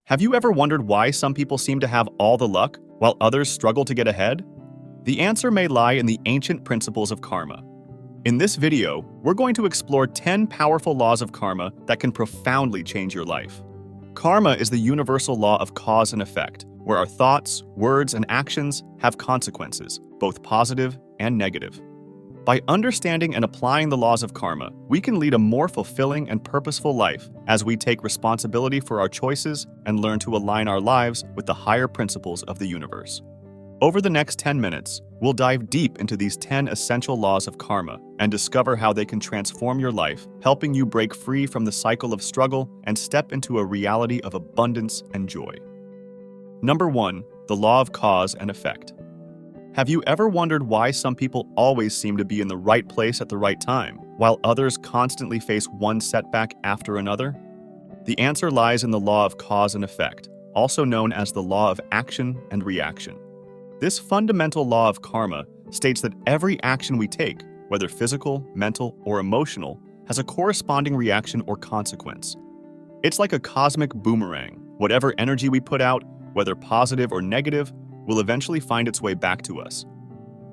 Have you ever wondered why some people seem to have all the luck while others struggle to get ahead? The answer may lie in the ancient principles of karma. In this video, we're going to explore 10 powerful laws of karma that can profoundly change your life. Karma is the universal law of cause and effect, where our thoughts, words, and actions have consequences, both positive and negative. By understanding and applying the laws of karma, we can lead a more fulfilling and purposeful life as we take responsibility for our choices and learn to align our lives with the higher principles of the universe. Over the next 10 minutes, we'll dive deep into these 10 essential laws of karma and discover how they can transform your life, helping you break free from the cycle of struggle and step into a reality of abundance and joy. Number 1, the law of cause and effect. Have you ever wondered why some people always seem to be in the right place at the right time, while others constantly face one setback after another? The answer lies in the law of cause and effect, also known as the law of action and reaction. This fundamental law of karma states that every action we take, whether physical, mental, or emotional, has a corresponding reaction or consequence. It's like a cosmic boomerang. Whatever energy we put out, whether positive or negative, will eventually find its way back to us.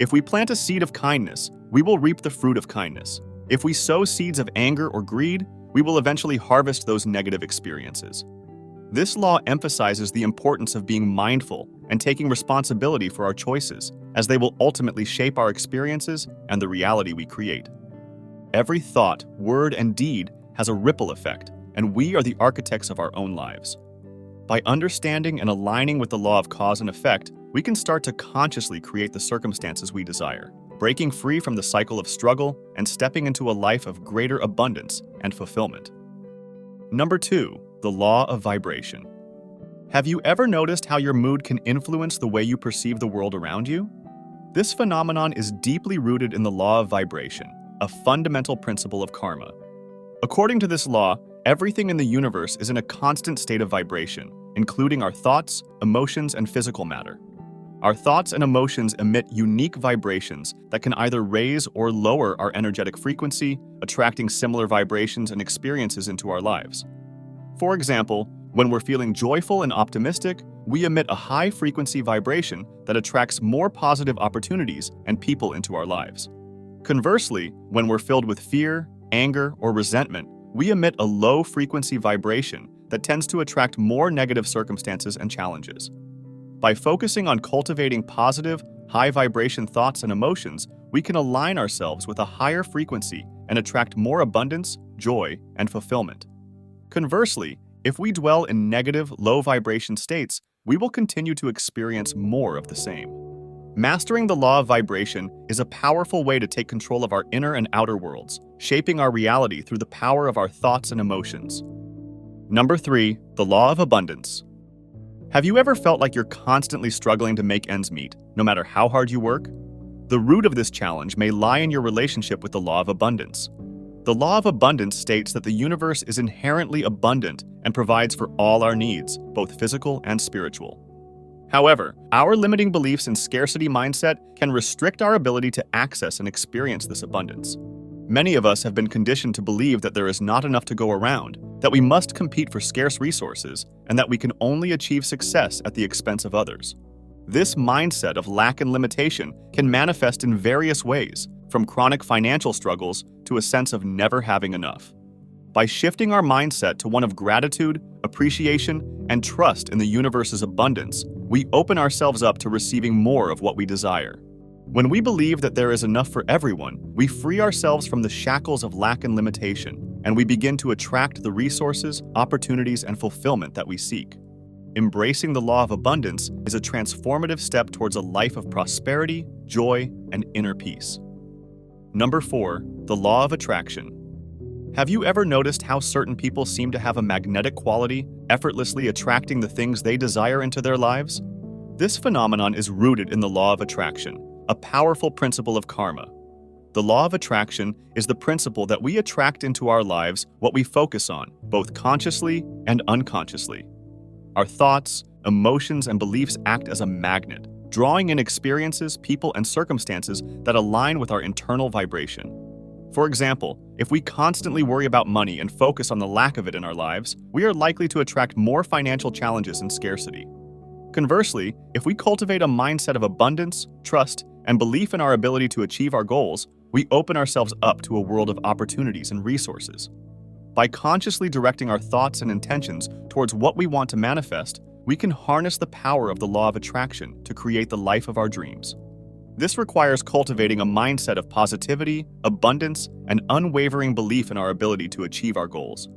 If we plant a seed of kindness, we will reap the fruit of kindness. If we sow seeds of anger or greed, we will eventually harvest those negative experiences. This law emphasizes the importance of being mindful and taking responsibility for our choices, as they will ultimately shape our experiences and the reality we create. Every thought, word, and deed has a ripple effect, and we are the architects of our own lives. By understanding and aligning with the law of cause and effect, we can start to consciously create the circumstances we desire, breaking free from the cycle of struggle and stepping into a life of greater abundance and fulfillment. Number 2, the law of vibration. Have you ever noticed how your mood can influence the way you perceive the world around you? This phenomenon is deeply rooted in the law of vibration, a fundamental principle of karma. According to this law, everything in the universe is in a constant state of vibration, including our thoughts, emotions, and physical matter. Our thoughts and emotions emit unique vibrations that can either raise or lower our energetic frequency, attracting similar vibrations and experiences into our lives. For example, when we're feeling joyful and optimistic, we emit a high-frequency vibration that attracts more positive opportunities and people into our lives. Conversely, when we're filled with fear, anger, or resentment, we emit a low-frequency vibration that tends to attract more negative circumstances and challenges. By focusing on cultivating positive, high-vibration thoughts and emotions, we can align ourselves with a higher frequency and attract more abundance, joy, and fulfillment. Conversely, if we dwell in negative, low-vibration states, we will continue to experience more of the same. Mastering the law of vibration is a powerful way to take control of our inner and outer worlds, shaping our reality through the power of our thoughts and emotions. Number 3, the law of abundance. Have you ever felt like you're constantly struggling to make ends meet, no matter how hard you work? The root of this challenge may lie in your relationship with the law of abundance. The law of abundance states that the universe is inherently abundant and provides for all our needs, both physical and spiritual. However, our limiting beliefs and scarcity mindset can restrict our ability to access and experience this abundance. Many of us have been conditioned to believe that there is not enough to go around, that we must compete for scarce resources, and that we can only achieve success at the expense of others. This mindset of lack and limitation can manifest in various ways, from chronic financial struggles to a sense of never having enough. By shifting our mindset to one of gratitude, appreciation, and trust in the universe's abundance, we open ourselves up to receiving more of what we desire. When we believe that there is enough for everyone, we free ourselves from the shackles of lack and limitation, and we begin to attract the resources, opportunities, and fulfillment that we seek. Embracing the law of abundance is a transformative step towards a life of prosperity, joy, and inner peace. Number 4, the law of attraction. Have you ever noticed how certain people seem to have a magnetic quality, effortlessly attracting the things they desire into their lives? This phenomenon is rooted in the law of attraction, a powerful principle of karma. The law of attraction is the principle that we attract into our lives what we focus on, both consciously and unconsciously. Our thoughts, emotions, and beliefs act as a magnet, drawing in experiences, people, and circumstances that align with our internal vibration. For example, if we constantly worry about money and focus on the lack of it in our lives, we are likely to attract more financial challenges and scarcity. Conversely, if we cultivate a mindset of abundance, trust, and belief in our ability to achieve our goals, we open ourselves up to a world of opportunities and resources. By consciously directing our thoughts and intentions towards what we want to manifest, we can harness the power of the law of attraction to create the life of our dreams. This requires cultivating a mindset of positivity, abundance, and unwavering belief in our ability to achieve our goals.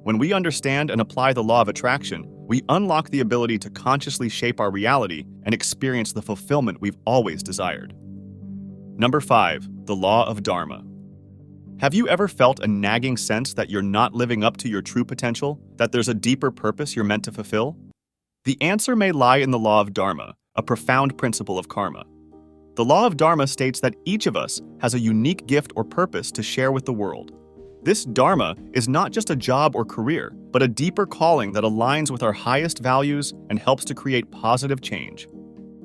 When we understand and apply the law of attraction, we unlock the ability to consciously shape our reality and experience the fulfillment we've always desired. Number 5. The law of Dharma. Have you ever felt a nagging sense that you're not living up to your true potential, that there's a deeper purpose you're meant to fulfill? The answer may lie in the law of Dharma, a profound principle of karma. The law of Dharma states that each of us has a unique gift or purpose to share with the world. This Dharma is not just a job or career, but a deeper calling that aligns with our highest values and helps to create positive change.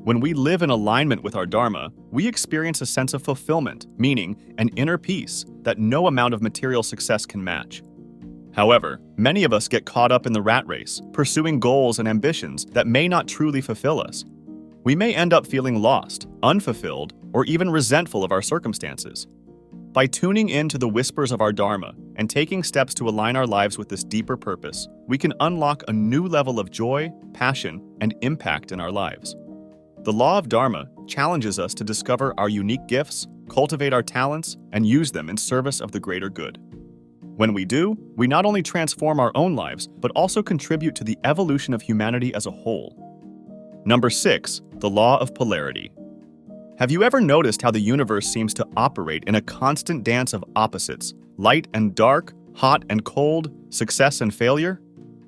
When we live in alignment with our Dharma, we experience a sense of fulfillment, meaning an inner peace that no amount of material success can match. However, many of us get caught up in the rat race, pursuing goals and ambitions that may not truly fulfill us. We may end up feeling lost, unfulfilled, or even resentful of our circumstances. By tuning in to the whispers of our Dharma and taking steps to align our lives with this deeper purpose, we can unlock a new level of joy, passion, and impact in our lives. The law of Dharma challenges us to discover our unique gifts, cultivate our talents, and use them in service of the greater good. When we do, we not only transform our own lives, but also contribute to the evolution of humanity as a whole. Number 6. The law of polarity. Have you ever noticed how the universe seems to operate in a constant dance of opposites, light and dark, hot and cold, success and failure?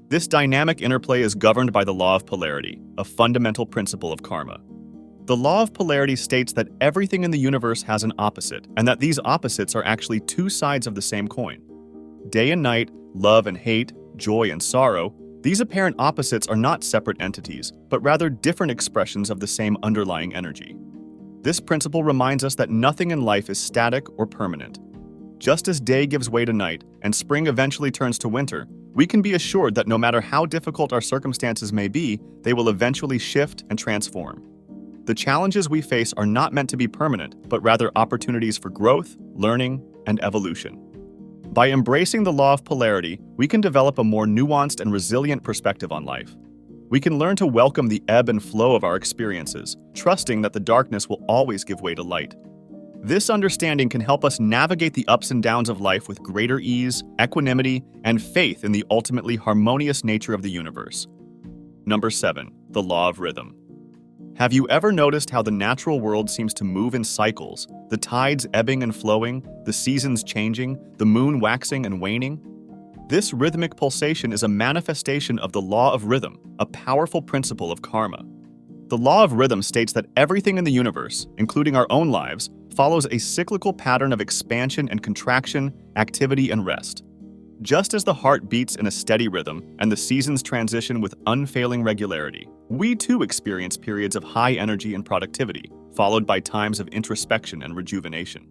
This dynamic interplay is governed by the law of polarity, a fundamental principle of karma. The law of polarity states that everything in the universe has an opposite, and that these opposites are actually two sides of the same coin. Day and night, love and hate, joy and sorrow, these apparent opposites are not separate entities, but rather different expressions of the same underlying energy. This principle reminds us that nothing in life is static or permanent. Just as day gives way to night and spring eventually turns to winter, we can be assured that no matter how difficult our circumstances may be, they will eventually shift and transform. The challenges we face are not meant to be permanent, but rather opportunities for growth, learning, and evolution. By embracing the law of polarity, we can develop a more nuanced and resilient perspective on life. We can learn to welcome the ebb and flow of our experiences, trusting that the darkness will always give way to light. This understanding can help us navigate the ups and downs of life with greater ease, equanimity, and faith in the ultimately harmonious nature of the universe. Number 7. The law of rhythm. Have you ever noticed how the natural world seems to move in cycles, the tides ebbing and flowing, the seasons changing, the moon waxing and waning? This rhythmic pulsation is a manifestation of the law of rhythm, a powerful principle of karma. The law of rhythm states that everything in the universe, including our own lives, follows a cyclical pattern of expansion and contraction, activity and rest. Just as the heart beats in a steady rhythm and the seasons transition with unfailing regularity, we too experience periods of high energy and productivity, followed by times of introspection and rejuvenation.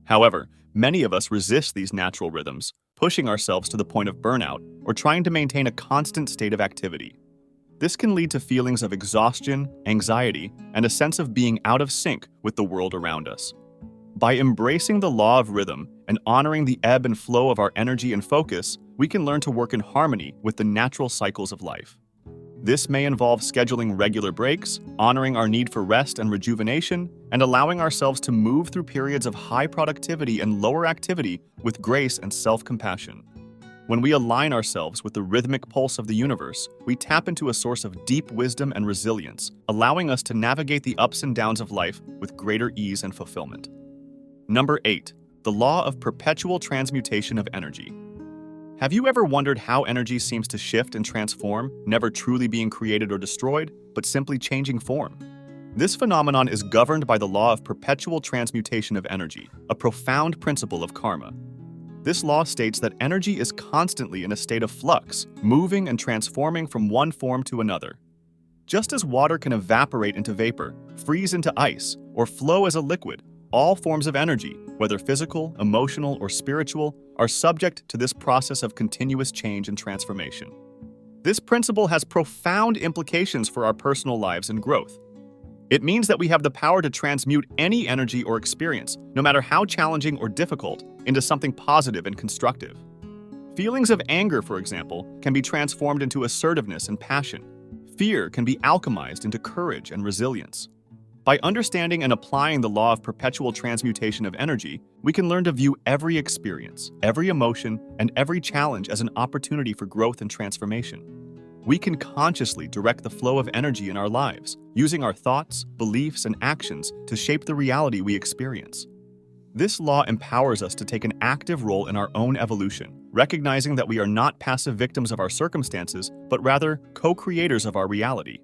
However, many of us resist these natural rhythms, pushing ourselves to the point of burnout or trying to maintain a constant state of activity. This can lead to feelings of exhaustion, anxiety, and a sense of being out of sync with the world around us. By embracing the law of rhythm and honoring the ebb and flow of our energy and focus, we can learn to work in harmony with the natural cycles of life. This may involve scheduling regular breaks, honoring our need for rest and rejuvenation, and allowing ourselves to move through periods of high productivity and lower activity with grace and self-compassion. When we align ourselves with the rhythmic pulse of the universe, we tap into a source of deep wisdom and resilience, allowing us to navigate the ups and downs of life with greater ease and fulfillment. Number 8. The law of perpetual transmutation of energy. Have you ever wondered how energy seems to shift and transform, never truly being created or destroyed, but simply changing form? This phenomenon is governed by the law of perpetual transmutation of energy, a profound principle of karma. This law states that energy is constantly in a state of flux, moving and transforming from one form to another. Just as water can evaporate into vapor, freeze into ice, or flow as a liquid, all forms of energy, whether physical, emotional, or spiritual, are subject to this process of continuous change and transformation. This principle has profound implications for our personal lives and growth. It means that we have the power to transmute any energy or experience, no matter how challenging or difficult, into something positive and constructive. Feelings of anger, for example, can be transformed into assertiveness and passion. Fear can be alchemized into courage and resilience. By understanding and applying the law of perpetual transmutation of energy, we can learn to view every experience, every emotion, and every challenge as an opportunity for growth and transformation. We can consciously direct the flow of energy in our lives, using our thoughts, beliefs, and actions to shape the reality we experience. This law empowers us to take an active role in our own evolution, recognizing that we are not passive victims of our circumstances, but rather co-creators of our reality.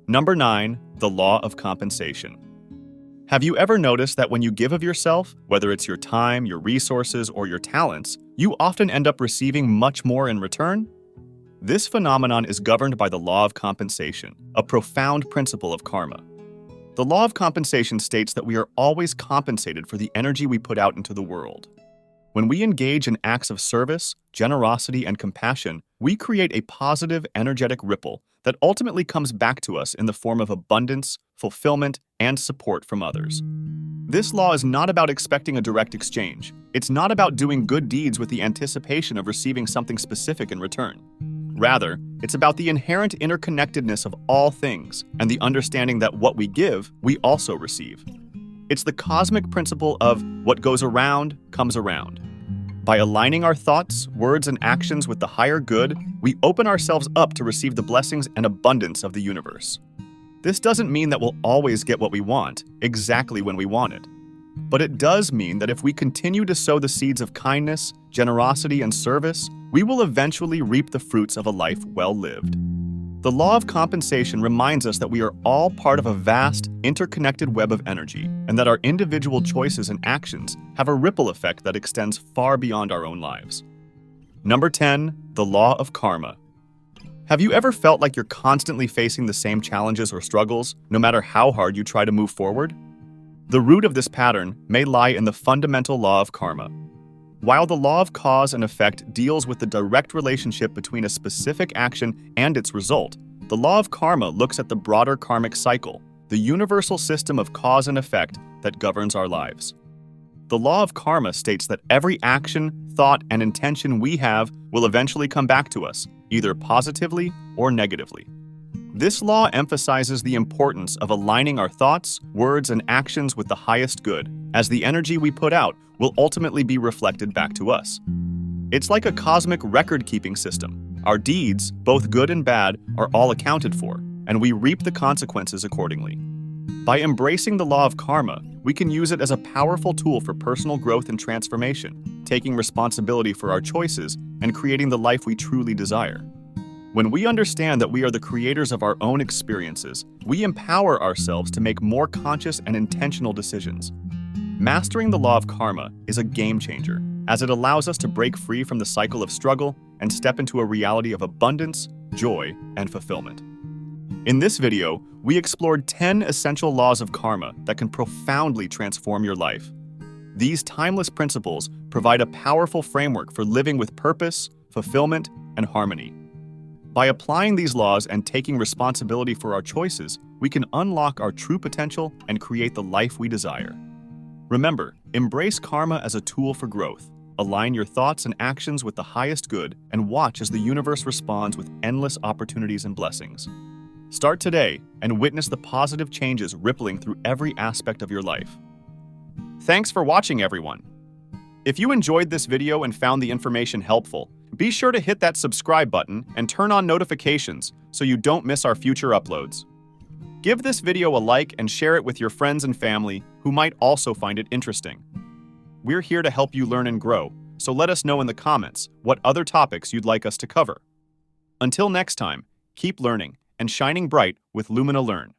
Number 9, the law of compensation. Have you ever noticed that when you give of yourself, whether it's your time, your resources, or your talents, you often end up receiving much more in return? This phenomenon is governed by the law of compensation, a profound principle of karma. The law of compensation states that we are always compensated for the energy we put out into the world. When we engage in acts of service, generosity, and compassion, we create a positive, energetic ripple that ultimately comes back to us in the form of abundance, fulfillment, and support from others. This law is not about expecting a direct exchange. It's not about doing good deeds with the anticipation of receiving something specific in return. Rather, it's about the inherent interconnectedness of all things and the understanding that what we give, we also receive. It's the cosmic principle of what goes around comes around. By aligning our thoughts, words, and actions with the higher good, we open ourselves up to receive the blessings and abundance of the universe. This doesn't mean that we'll always get what we want, exactly when we want it. But it does mean that if we continue to sow the seeds of kindness, generosity, and service, we will eventually reap the fruits of a life well lived. The law of compensation reminds us that we are all part of a vast, interconnected web of energy, and that our individual choices and actions have a ripple effect that extends far beyond our own lives. Number 10, the law of karma. Have you ever felt like you're constantly facing the same challenges or struggles, no matter how hard you try to move forward? The root of this pattern may lie in the fundamental law of karma. While the law of cause and effect deals with the direct relationship between a specific action and its result, the law of karma looks at the broader karmic cycle, the universal system of cause and effect that governs our lives. The law of karma states that every action, thought, and intention we have will eventually come back to us, either positively or negatively. This law emphasizes the importance of aligning our thoughts, words, and actions with the highest good, as the energy we put out will ultimately be reflected back to us. It's like a cosmic record-keeping system. Our deeds, both good and bad, are all accounted for, and we reap the consequences accordingly. By embracing the law of karma, we can use it as a powerful tool for personal growth and transformation, taking responsibility for our choices and creating the life we truly desire. When we understand that we are the creators of our own experiences, we empower ourselves to make more conscious and intentional decisions. Mastering the law of karma is a game changer, as it allows us to break free from the cycle of struggle and step into a reality of abundance, joy, and fulfillment. In this video, we explored 10 essential laws of karma that can profoundly transform your life. These timeless principles provide a powerful framework for living with purpose, fulfillment, and harmony. By applying these laws and taking responsibility for our choices, we can unlock our true potential and create the life we desire. Remember, embrace karma as a tool for growth. Align your thoughts and actions with the highest good and watch as the universe responds with endless opportunities and blessings. Start today and witness the positive changes rippling through every aspect of your life. Thanks for watching, everyone. If you enjoyed this video and found the information helpful, be sure to hit that subscribe button and turn on notifications so you don't miss our future uploads. Give this video a like and share it with your friends and family who might also find it interesting. We're here to help you learn and grow, so let us know in the comments what other topics you'd like us to cover. Until next time, keep learning and shining bright with Lumina Learn.